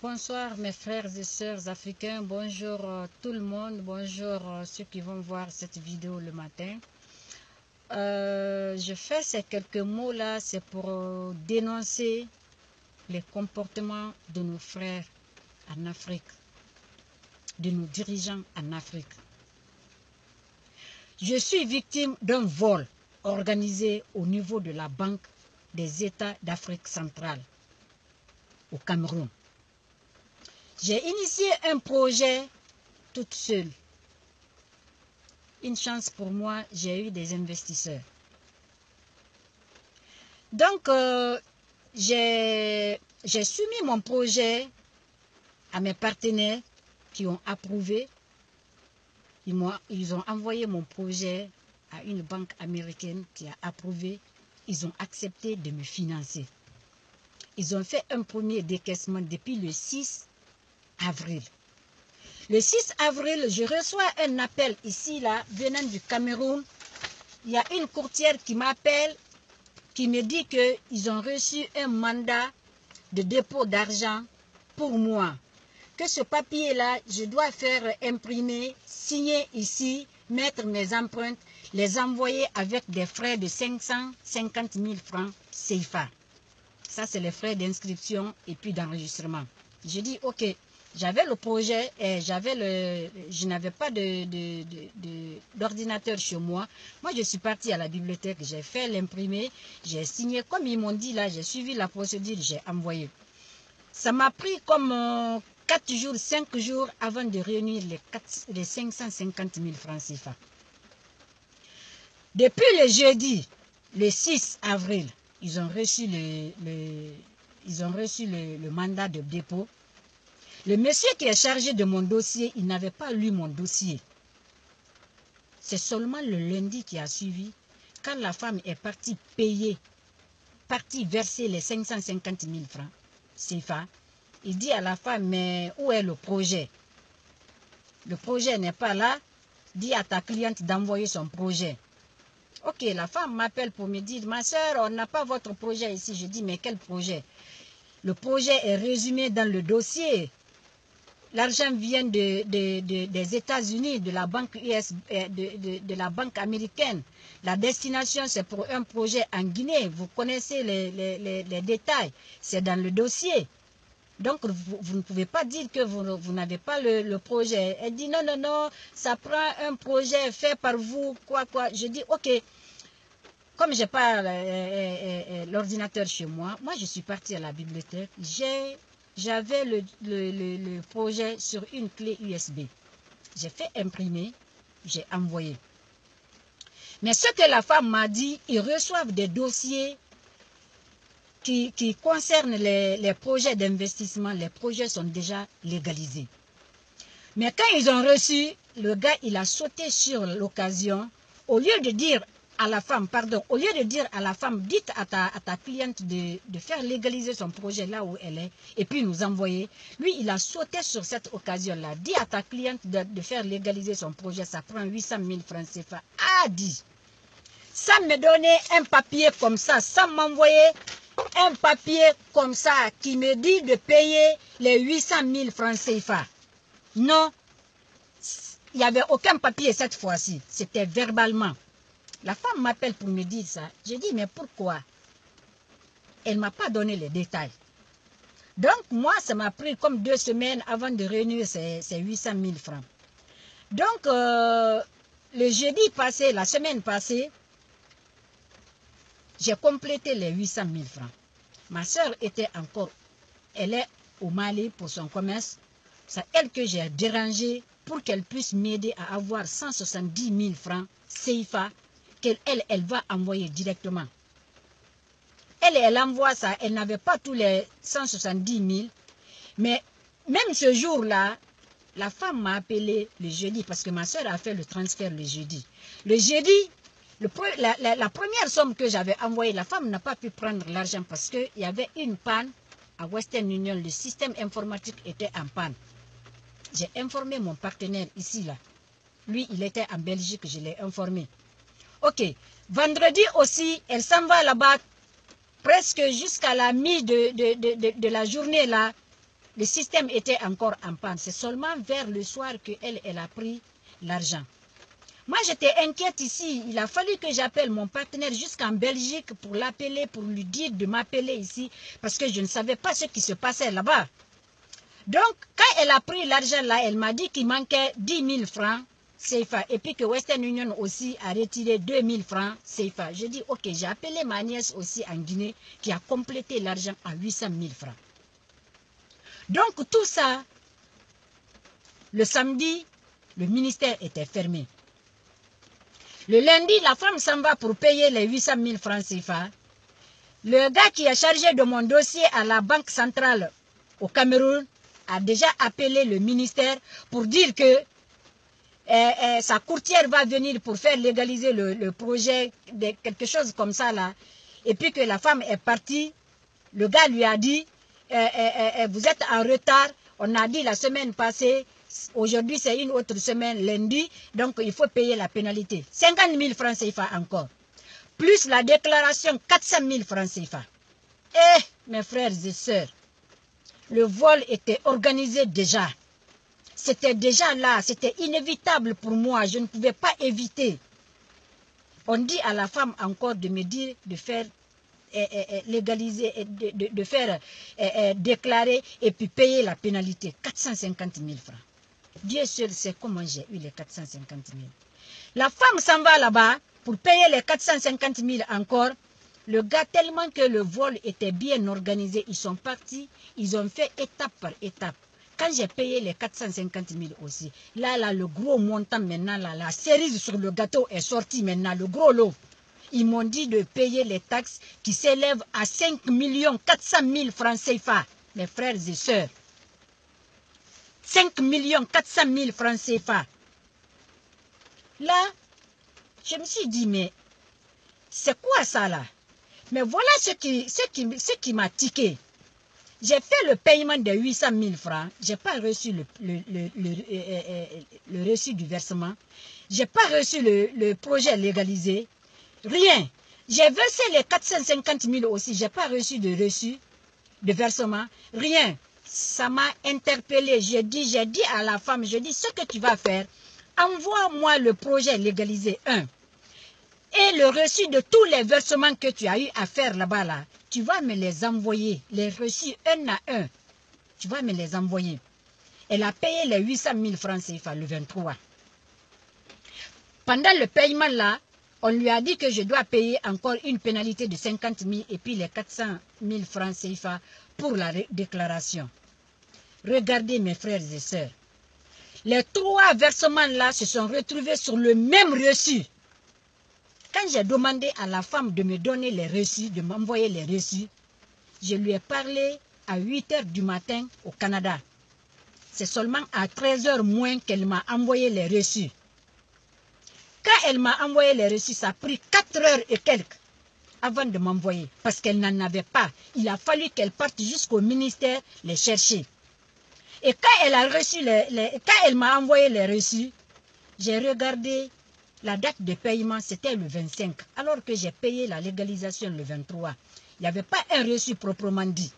Bonsoir mes frères et sœurs africains, bonjour tout le monde, bonjour ceux qui vont voir cette vidéo le matin. Je fais ces quelques mots là, c'est pour dénoncer les comportements de nos frères en Afrique, de nos dirigeants en Afrique. Je suis victime d'un vol organisé au niveau de la Banque des États d'Afrique centrale, au Cameroun. J'ai initié un projet toute seule. Une chance pour moi, j'ai eu des investisseurs. Donc, j'ai soumis mon projet à mes partenaires qui ont approuvé. Ils ont envoyé mon projet à une banque américaine qui a approuvé. Ils ont accepté de me financer. Ils ont fait un premier décaissement depuis le 6 avril. Le 6 avril, je reçois un appel ici, là, venant du Cameroun. Il y a une courtière qui m'appelle, qui me dit qu'ils ont reçu un mandat de dépôt d'argent pour moi. Que ce papier-là, je dois faire imprimer, signer ici, mettre mes empreintes, les envoyer avec des frais de 550 000 francs CFA. Ça, c'est les frais d'inscription et puis d'enregistrement. J'ai dit, ok. J'avais le projet et je n'avais pas d'ordinateur chez moi. Moi, je suis partie à la bibliothèque, j'ai fait l'imprimer, j'ai signé. Comme ils m'ont dit là, j'ai suivi la procédure, j'ai envoyé. Ça m'a pris comme 4 jours, 5 jours avant de réunir les 550 000 francs CFA. Depuis le jeudi, le 6 avril, ils ont reçu le mandat de dépôt. Le monsieur qui est chargé de mon dossier, il n'avait pas lu mon dossier. C'est seulement le lundi qui a suivi, quand la femme est partie payer, partie verser les 550 000 francs CFA. Il dit à la femme, mais où est le projet? Le projet n'est pas là. Dis à ta cliente d'envoyer son projet. Ok, la femme m'appelle pour me dire, ma soeur, on n'a pas votre projet ici. Je dis, mais quel projet? Le projet est résumé dans le dossier. L'argent vient des États-Unis, de la banque de la banque américaine. La destination, c'est pour un projet en Guinée. Vous connaissez les détails. C'est dans le dossier. Donc, vous ne pouvez pas dire que vous n'avez pas le projet. Elle dit, non, non, non, ça prend un projet fait par vous, quoi. Je dis, ok. Comme je n'ai pas l'ordinateur chez moi, moi, je suis partie à la bibliothèque. J'avais le projet sur une clé USB. J'ai fait imprimer, j'ai envoyé. Mais ce que la femme m'a dit, ils reçoivent des dossiers qui concernent les projets d'investissement. Les projets sont déjà légalisés. Mais quand ils ont reçu, le gars, il a sauté sur l'occasion. Au lieu de dire à la femme, dites à ta cliente de faire légaliser son projet là où elle est et puis nous envoyer. Lui, il a sauté sur cette occasion-là. Dis à ta cliente de faire légaliser son projet, ça prend 800 000 francs CFA. Ah, dit. Ça me donnait un papier comme ça m'envoyer un papier comme ça qui me dit de payer les 800 000 francs CFA. Non, il n'y avait aucun papier cette fois-ci. C'était verbalement. La femme m'appelle pour me dire ça. Je dis, mais pourquoi? Elle ne m'a pas donné les détails. Donc, moi, ça m'a pris comme 2 semaines avant de réunir ces 800 000 francs. Donc, le jeudi passé, la semaine passée, j'ai complété les 800 000 francs. Ma soeur elle est au Mali pour son commerce. C'est elle que j'ai dérangée pour qu'elle puisse m'aider à avoir 170 000 francs CFA qu'elle va envoyer directement. Elle envoie ça, elle n'avait pas tous les 170 000. Mais même ce jour-là, la femme m'a appelé le jeudi parce que ma soeur a fait le transfert le jeudi. Le jeudi, la première somme que j'avais envoyée, la femme n'a pas pu prendre l'argent parce qu'il y avait une panne à Western Union. Le système informatique était en panne. J'ai informé mon partenaire ici, là. Lui, il était en Belgique, je l'ai informé. Ok, vendredi aussi, elle s'en va là-bas, presque jusqu'à la mi de la journée là. le système était encore en panne. C'est seulement vers le soir qu'elle a pris l'argent. Moi, j'étais inquiète ici. Il a fallu que j'appelle mon partenaire jusqu'en Belgique pour l'appeler, pour lui dire de m'appeler ici, parce que je ne savais pas ce qui se passait là-bas. Donc, quand elle a pris l'argent là, elle m'a dit qu'il manquait 10 000 francs CFA, et puis que Western Union aussi a retiré 2 000 francs CFA. Je dis, ok, j'ai appelé ma nièce aussi en Guinée, qui a complété l'argent à 800 000 francs. Donc, tout ça, le samedi, le ministère était fermé. Le lundi, la femme s'en va pour payer les 800 000 francs CFA. Le gars qui est chargé de mon dossier à la Banque centrale au Cameroun a déjà appelé le ministère pour dire que sa courtière va venir pour faire légaliser le projet, de quelque chose comme ça là. Et puis que la femme est partie, le gars lui a dit, vous êtes en retard, on a dit la semaine passée, aujourd'hui c'est une autre semaine, lundi, donc il faut payer la pénalité. 50 000 francs CFA encore. Plus la déclaration, 400 000 francs CFA. Eh, mes frères et sœurs, le vol était organisé déjà. C'était déjà là, c'était inévitable pour moi, je ne pouvais pas éviter. On dit à la femme encore de me dire de faire légaliser, de faire déclarer et puis payer la pénalité, 450 000 francs. Dieu seul sait comment j'ai eu les 450 000. La femme s'en va là-bas pour payer les 450 000 encore. Le gars, tellement que le vol était bien organisé, ils sont partis, ils ont fait étape par étape. Quand j'ai payé les 450 000 aussi, là, le gros montant maintenant, là, la cerise sur le gâteau est sortie maintenant, le gros lot. Ils m'ont dit de payer les taxes qui s'élèvent à 5 400 000 francs CFA, mes frères et sœurs. 5 400 000 francs CFA. Là, je me suis dit, mais c'est quoi ça là? Mais voilà ce qui m'a tiqué. J'ai fait le paiement de 800 000 francs. Je n'ai pas reçu le reçu du versement. Je n'ai pas reçu le projet légalisé. Rien. J'ai versé les 450 000 aussi. Je n'ai pas reçu de reçu de versement. Rien. Ça m'a interpellé. J'ai dit à la femme, je dis, ce que tu vas faire, envoie-moi le projet légalisé 1. Et le reçu de tous les versements que tu as eu à faire là-bas, là, tu vas me les envoyer, les reçus un à un. Tu vas me les envoyer. Elle a payé les 800 000 francs CFA le 23. Pendant le paiement là, on lui a dit que je dois payer encore une pénalité de 50 000 et puis les 400 000 francs CFA pour la déclaration. Regardez mes frères et sœurs. Les 3 versements là se sont retrouvés sur le même reçu. Quand j'ai demandé à la femme de me donner les reçus, de m'envoyer les reçus, je lui ai parlé à 8 h du matin au Canada. C'est seulement à 13 h moins qu'elle m'a envoyé les reçus. Quand elle m'a envoyé les reçus, ça a pris 4 h et quelques avant de m'envoyer, parce qu'elle n'en avait pas. Il a fallu qu'elle parte jusqu'au ministère les chercher. Et quand elle a reçu quand elle m'a envoyé les reçus, j'ai regardé. La date de paiement, c'était le 25, alors que j'ai payé la légalisation le 23. Il n'y avait pas un reçu proprement dit.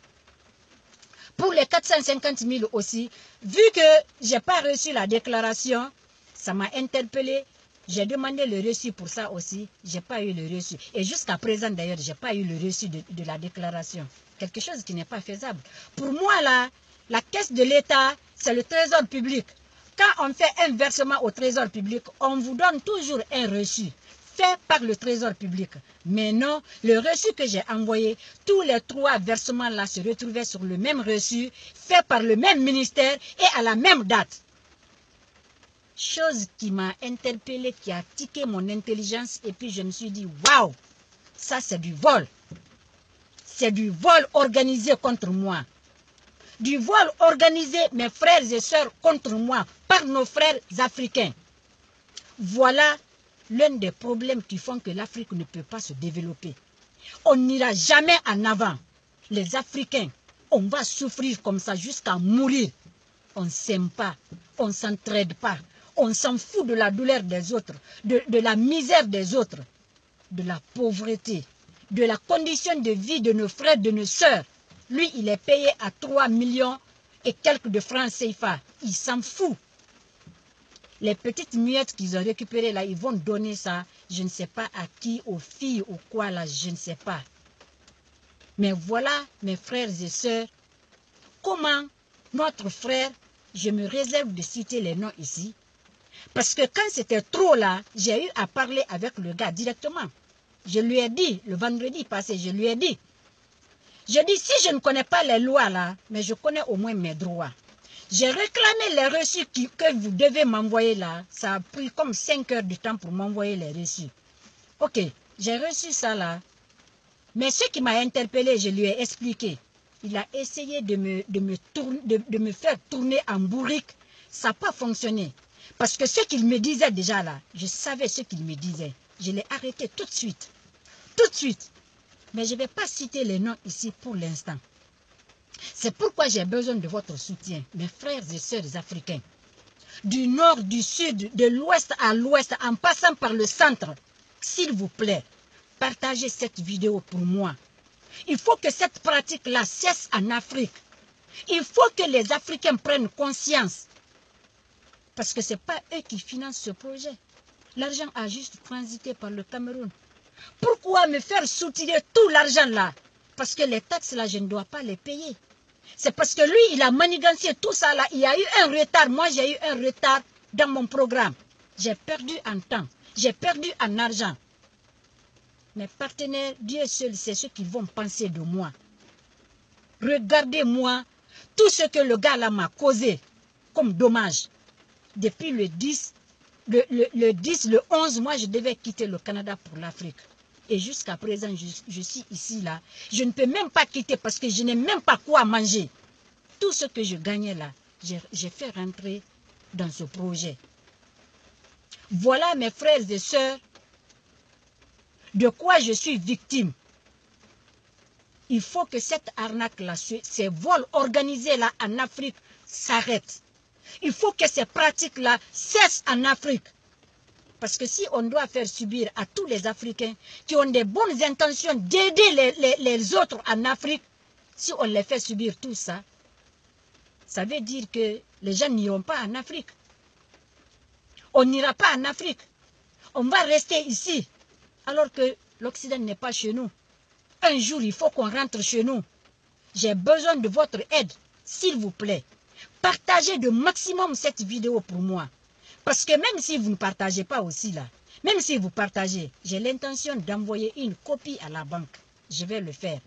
Pour les 450 000 aussi, vu que je n'ai pas reçu la déclaration, ça m'a interpellé. J'ai demandé le reçu pour ça aussi, je n'ai pas eu le reçu. Et jusqu'à présent d'ailleurs, je n'ai pas eu le reçu de la déclaration. Quelque chose qui n'est pas faisable. Pour moi, là, la caisse de l'État, c'est le trésor public. Quand on fait un versement au trésor public, on vous donne toujours un reçu fait par le trésor public. Mais non, le reçu que j'ai envoyé, tous les 3 versements-là se retrouvaient sur le même reçu, fait par le même ministère et à la même date. Chose qui m'a interpellé, qui a tiqué mon intelligence, et puis je me suis dit, waouh, ça c'est du vol. C'est du vol organisé contre moi. Du vol organisé, mes frères et sœurs, contre moi, par nos frères africains. Voilà l'un des problèmes qui font que l'Afrique ne peut pas se développer. On n'ira jamais en avant. Les Africains, on va souffrir comme ça jusqu'à mourir. On ne s'aime pas, on ne s'entraide pas, on s'en fout de la douleur des autres, de la misère des autres, de la pauvreté, de la condition de vie de nos frères, de nos sœurs. Lui, il est payé à 3 millions et quelques de francs CFA. Ils s'en foutent. Les petites miettes qu'ils ont récupérées là, ils vont donner ça, je ne sais pas à qui, aux filles ou quoi là, je ne sais pas. Mais voilà, mes frères et sœurs, comment notre frère, je me réserve de citer les noms ici, parce que quand c'était trop là, j'ai eu à parler avec le gars directement. Je lui ai dit, le vendredi passé, je lui ai dit, si je ne connais pas les lois là, mais je connais au moins mes droits. J'ai réclamé les reçus que vous devez m'envoyer là. Ça a pris comme 5 heures de temps pour m'envoyer les reçus. Ok, j'ai reçu ça là. Mais ce qui m'a interpellé, je lui ai expliqué. Il a essayé de me faire tourner en bourrique. Ça n'a pas fonctionné. Parce que ce qu'il me disait déjà là, je savais ce qu'il me disait. Je l'ai arrêté tout de suite. Tout de suite. Mais je ne vais pas citer les noms ici pour l'instant. C'est pourquoi j'ai besoin de votre soutien, mes frères et sœurs africains. Du nord, du sud, de l'ouest à l'ouest, en passant par le centre. S'il vous plaît, partagez cette vidéo pour moi. Il faut que cette pratique-là cesse en Afrique. Il faut que les Africains prennent conscience. Parce que ce n'est pas eux qui financent ce projet. L'argent a juste transité par le Cameroun. Pourquoi me faire soutirer tout l'argent là? Parce que les taxes là, je ne dois pas les payer. C'est parce que lui, il a manigancé tout ça là. Il y a eu un retard. Moi, j'ai eu un retard dans mon programme. J'ai perdu en temps. J'ai perdu en argent. Mes partenaires, Dieu seul sait ce qu'ils vont penser de moi. Regardez-moi tout ce que le gars là m'a causé comme dommage. Depuis le 10, le 11, moi, je devais quitter le Canada pour l'Afrique. Et jusqu'à présent, je suis ici, là. Je ne peux même pas quitter parce que je n'ai même pas quoi manger. Tout ce que je gagnais là, j'ai fait rentrer dans ce projet. Voilà, mes frères et sœurs, de quoi je suis victime. Il faut que cette arnaque-là, ces vols organisés là en Afrique s'arrêtent. Il faut que ces pratiques-là cessent en Afrique. Parce que si on doit faire subir à tous les Africains qui ont des bonnes intentions d'aider les autres en Afrique, si on les fait subir tout ça, ça veut dire que les gens n'iront pas en Afrique. On n'ira pas en Afrique. On va rester ici, alors que l'Occident n'est pas chez nous. Un jour, il faut qu'on rentre chez nous. J'ai besoin de votre aide, s'il vous plaît. Partagez de maximum cette vidéo pour moi. Parce que même si vous ne partagez pas aussi là, même si vous partagez, j'ai l'intention d'envoyer une copie à la banque. Je vais le faire.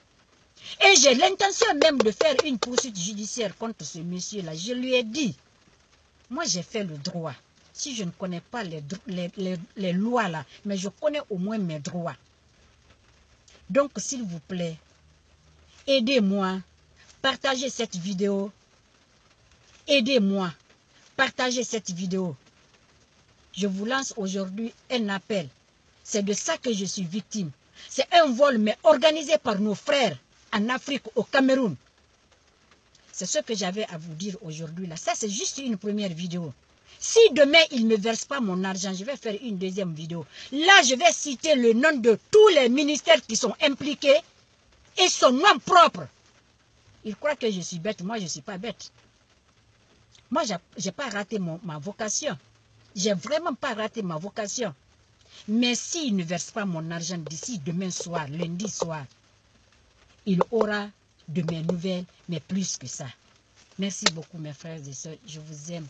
Et j'ai l'intention même de faire une poursuite judiciaire contre ce monsieur-là. Je lui ai dit, moi j'ai fait le droit. Si je ne connais pas les lois là, mais je connais au moins mes droits. Donc s'il vous plaît, aidez-moi, partagez cette vidéo. Aidez-moi, partagez cette vidéo. Je vous lance aujourd'hui un appel. C'est de ça que je suis victime. C'est un vol, mais organisé par nos frères en Afrique, au Cameroun. C'est ce que j'avais à vous dire aujourd'hui. Ça, c'est juste une première vidéo. Si demain, il ne me verse pas mon argent, je vais faire une deuxième vidéo. Là, je vais citer le nom de tous les ministères qui sont impliqués et son nom propre. Il croit que je suis bête. Moi, je ne suis pas bête. Moi, je n'ai pas raté ma vocation. J'ai vraiment pas raté ma vocation. Mais s'il ne verse pas mon argent d'ici demain soir, lundi soir, il aura de mes nouvelles, mais plus que ça. Merci beaucoup mes frères et sœurs, je vous aime.